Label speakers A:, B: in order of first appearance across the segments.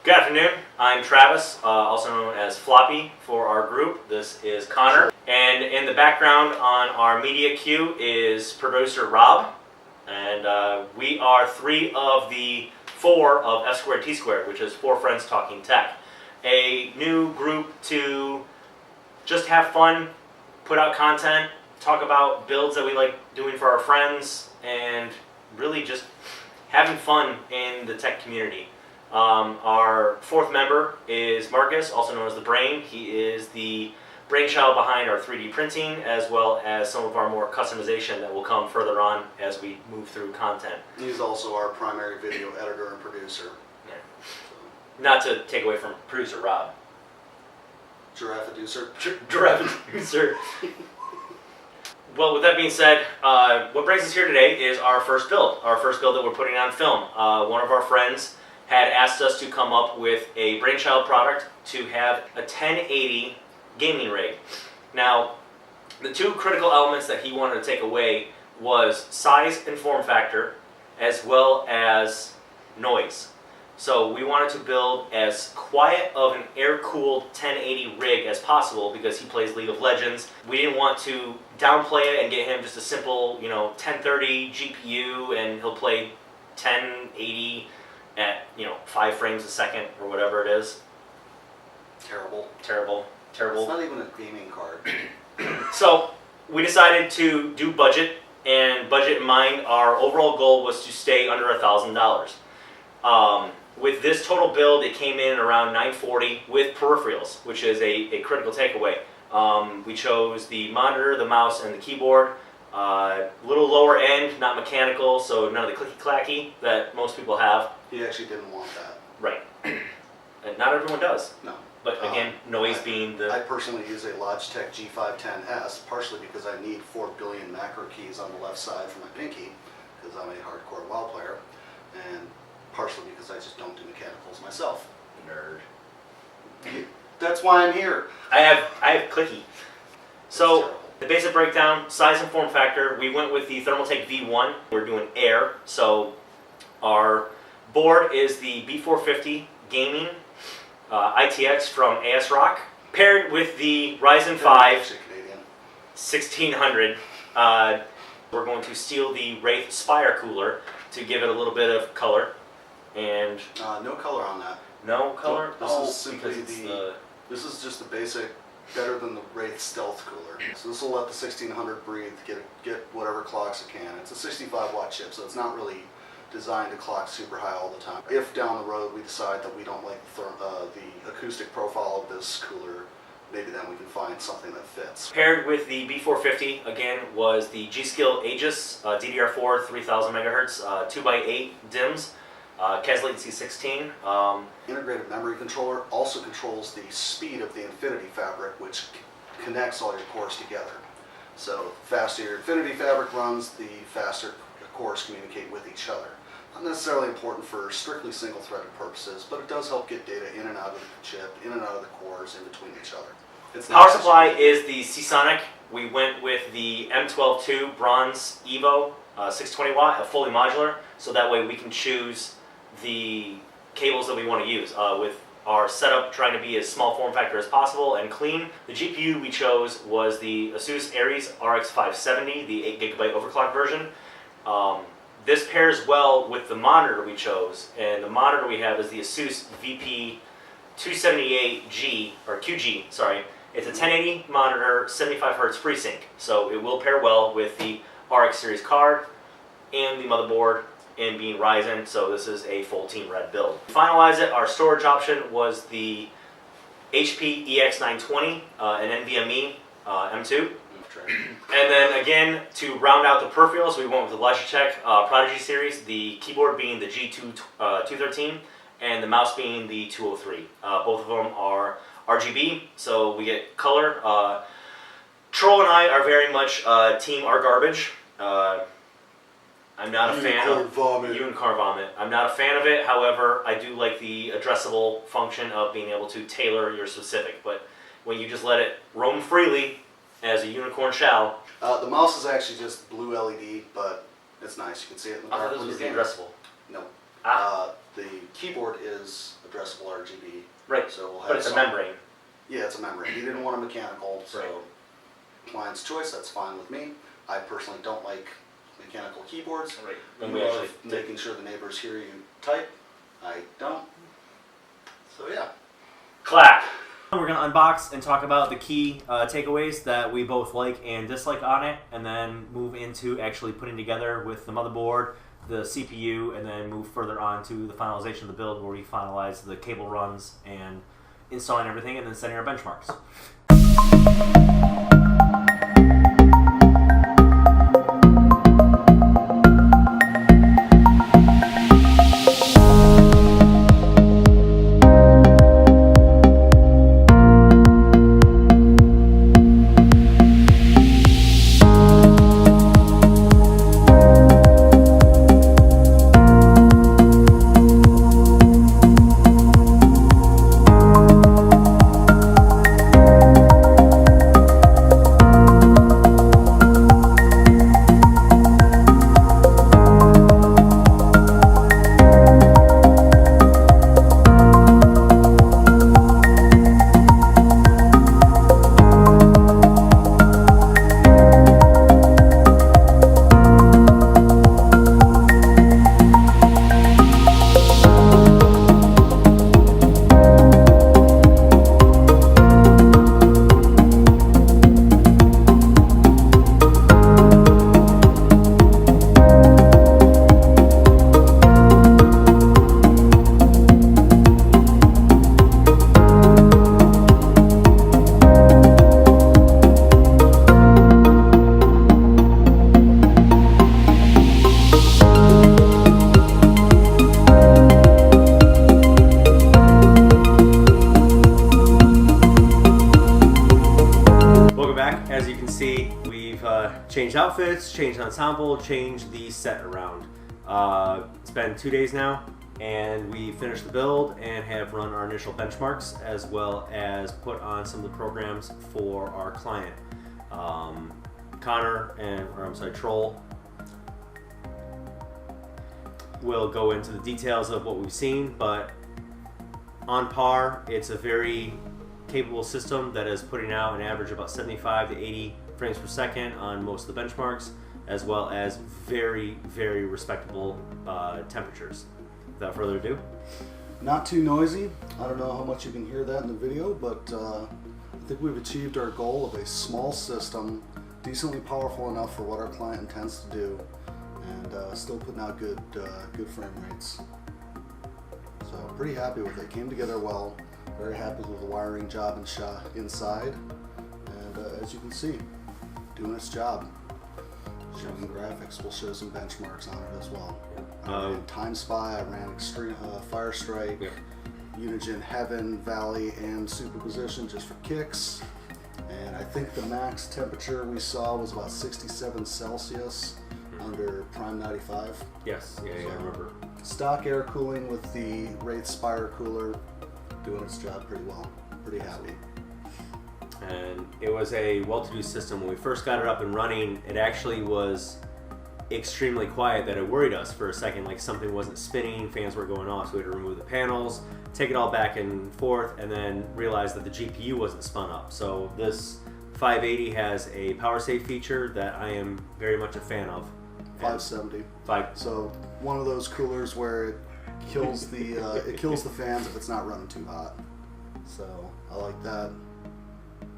A: Good afternoon, I'm Travis, also known as Floppy for our group. This is Connor, and in the background on our media queue is producer Rob, and we are 3 of the 4 of F2T2, which is 4 Friends Talking Tech. A new group to just have fun, put out content, talk about builds that we like doing for our friends, and really just having fun in the tech community. Our 4th member is Marcus, also known as the Brain. He is the brainchild behind our 3D printing, as well as some of our more customization that will come further on as we move through content.
B: He's also our primary video editor and producer.
A: Yeah. Not to take away from producer Rob.
B: Giraffe-a-deucer.
A: Giraffe-a-deucer. Well, with that being said, what brings us here today is our first build. Our first build that we're putting on film. One of our friends had asked us to come up with a brainchild product to have a 1080 gaming rig. Now, the 2 critical elements that he wanted to take away was size and form factor, as well as noise. So we wanted to build as quiet of an air-cooled 1080 rig as possible because he plays League of Legends. We didn't want to downplay it and get him just a simple, 1030 GPU and he'll play 1080 at 5 frames a second or whatever it is. Terrible.
B: It's not even a gaming card.
A: So we decided to do budget, and budget in mind, our overall goal was to stay under $1,000. With this total build, it came in around $940 with peripherals, which is a critical takeaway. We chose the monitor, the mouse, and the keyboard. A little lower end, not mechanical, so none of the clicky-clacky that most people have.
B: He actually didn't want that.
A: Right. And not everyone does.
B: No.
A: But again, noise being the...
B: I personally use a Logitech G510S, partially because I need 4 billion macro keys on the left side for my pinky, because I'm a hardcore WoW player, and partially because I just don't do mechanicals myself.
A: Nerd.
B: That's why I'm here.
A: I have clicky. So, the basic breakdown, size and form factor, we went with the Thermaltake V1. We're doing air, so our board is the B450 Gaming ITX from ASRock, paired with the Ryzen 5 1600. We're going to steal the Wraith Spire cooler to give it a little bit of color. And
B: no color on that.
A: No color?
B: This is simply This is just the basic, better than the Wraith Stealth cooler. So this will let the 1600 breathe, get whatever clocks it can. It's a 65 watt chip, so it's not really designed to clock super high all the time. If down the road we decide that we don't like the acoustic profile of this cooler, maybe then we can find something that fits. Paired with the B450, again, was the G.Skill AEGIS DDR4 3000 MHz 2x8 DIMMs. CAS latency 16. Integrated memory controller also controls the speed of the Infinity Fabric, which connects all your cores together. So the faster your Infinity Fabric runs, the faster the cores communicate with each other. Not necessarily important for strictly single-threaded purposes, but it does help get data in and out of the chip, in and out of the cores, in between each other. Power supply is the SeaSonic. We went with the M12-2 Bronze Evo 620 watt, fully modular, so that way we can choose the cables that we want to use, with our setup trying to be as small form factor as possible and clean. The GPU we chose was the Asus AREZ RX 570, the 8GB overclock version. This pairs well with the monitor we chose, and the monitor we have is the Asus VP278G, or QG, sorry. It's a 1080 monitor, 75Hz FreeSync, so it will pair well with the RX series card and the motherboard, and being Ryzen, so this is a full Team Red build. To finalize it, our storage option was the HP EX920, an NVMe M2. And then again, to round out the peripherals, we went with the Logitech Prodigy series, the keyboard being the G213, and the mouse being the 203. Both of them are RGB, so we get color. Troll and I are very much Team R Garbage. I'm not a fan of Unicorn Vomit. I'm not a fan of it. However, I do like the addressable function of being able to tailor your specific. But when you just let it roam freely, as a unicorn shall. The mouse is actually just blue LED, but it's nice. You can see it in the dark.
A: I thought this was the addressable.
B: No. The keyboard is addressable RGB.
A: Right.
B: So we'll have
A: but it's a membrane.
B: Yeah, it's a membrane. He didn't want a mechanical, so
A: Right.
B: client's choice. That's fine with me. I personally don't like mechanical keyboards.
A: Right.
B: You
A: And we
B: love
A: actually
B: making sure the neighbors hear you type. I don't. So yeah.
A: clap. We're going to unbox and talk about the key takeaways that we both like and dislike on it, and then move into actually putting together with the motherboard, the CPU, and then move further on to the finalization of the build where we finalize the cable runs and installing everything and then setting our benchmarks. As you can see, we've changed outfits, changed ensemble, changed the set around. It's been 2 days now, and we finished the build and have run our initial benchmarks, as well as put on some of the programs for our client. Connor Troll will go into the details of what we've seen, but on par, it's a very capable system that is putting out an average of about 75 to 80 frames per second on most of the benchmarks, as well as very, very respectable temperatures. Without further ado.
B: Not too noisy. I don't know how much you can hear that in the video, but I think we've achieved our goal of a small system, decently powerful enough for what our client intends to do, and still putting out good frame rates. So pretty happy with it. Came together well. Very happy with the wiring job inside, and as you can see, doing its job. Showing graphics, we'll show some benchmarks on it as well. I ran Time Spy, I ran Extreme Fire Strike, Unigen Heaven, Valley, and Superposition just for kicks. And I think the max temperature we saw was about 67 Celsius under Prime 95.
A: Yes, yeah, I remember.
B: Stock air cooling with the Wraith Spire cooler, doing its job pretty well. Pretty happy.
A: And it was a well-to-do system. When we first got it up and running, it actually was extremely quiet that it worried us for a second, like something wasn't spinning, fans were going off, so we had to remove the panels, take it all back and forth, and then realize that the GPU wasn't spun up. So this 580 has a power save feature that I am very much a fan of.
B: 570. So one of those coolers where it kills the fans if it's not running too hot. So I like that.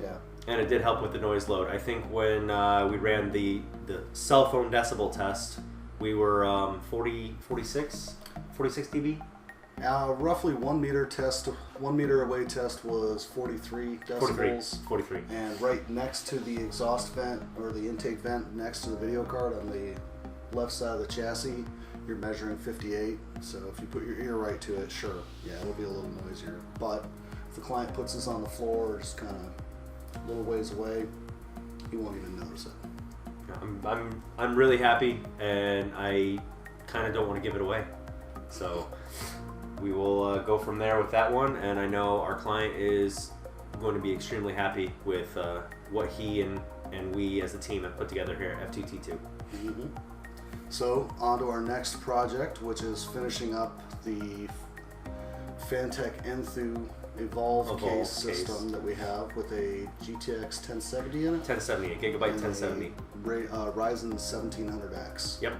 B: Yeah.
A: And it did help with the noise load. I think when we ran the cell phone decibel test, we were 46 dB.
B: Roughly 1 meter away test was 43 decibels.
A: 43.
B: And right next to the exhaust vent or the intake vent next to the video card on the left side of the chassis, you're measuring 58. So if you put your ear right to it, sure, yeah, it'll be a little noisier. But if the client puts this on the floor or just kind of a little ways away, he won't even notice it.
A: I'm really happy, and I kind of don't want to give it away. So we will go from there with that one, and I know our client is going to be extremely happy with what he and we as a team have put together here at F2T2.
B: Mm-hmm. So on to our next project, which is finishing up the Fantech Enthoo Evolve case system that we have with a GTX 1070 in it.
A: 1070, a gigabyte
B: and
A: 1070.
B: Ryzen 1700X.
A: Yep.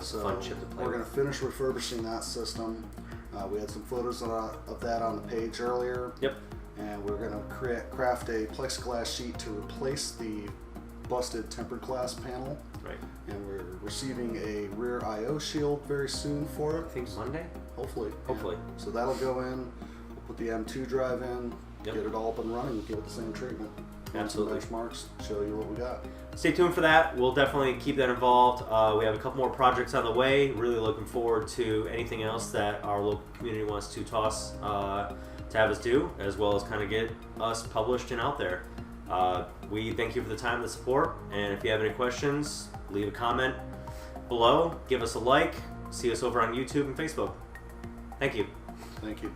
B: So
A: fun chip to play
B: we're
A: with.
B: going to finish refurbishing that system. We had some photos of that on the page earlier.
A: Yep.
B: And we're going to craft a plexiglass sheet to replace the busted tempered glass panel.
A: Right.
B: And we're receiving a rear I/O shield very soon for it.
A: I think Monday?
B: Hopefully.
A: Hopefully.
B: Yeah. So that'll go in. We'll put the M2 drive in,
A: Yep.
B: get it all up and running, give it the same treatment. Run some
A: Absolutely.
B: benchmarks, show you what we got.
A: Stay tuned for that. We'll definitely keep that involved. We have a couple more projects on the way. Really looking forward to anything else that our local community wants to toss to have us do, as well as kind of get us published and out there. We thank you for the time and the support. And if you have any questions, leave a comment below. Give us a like. See us over on YouTube and Facebook. Thank you.
B: Thank you.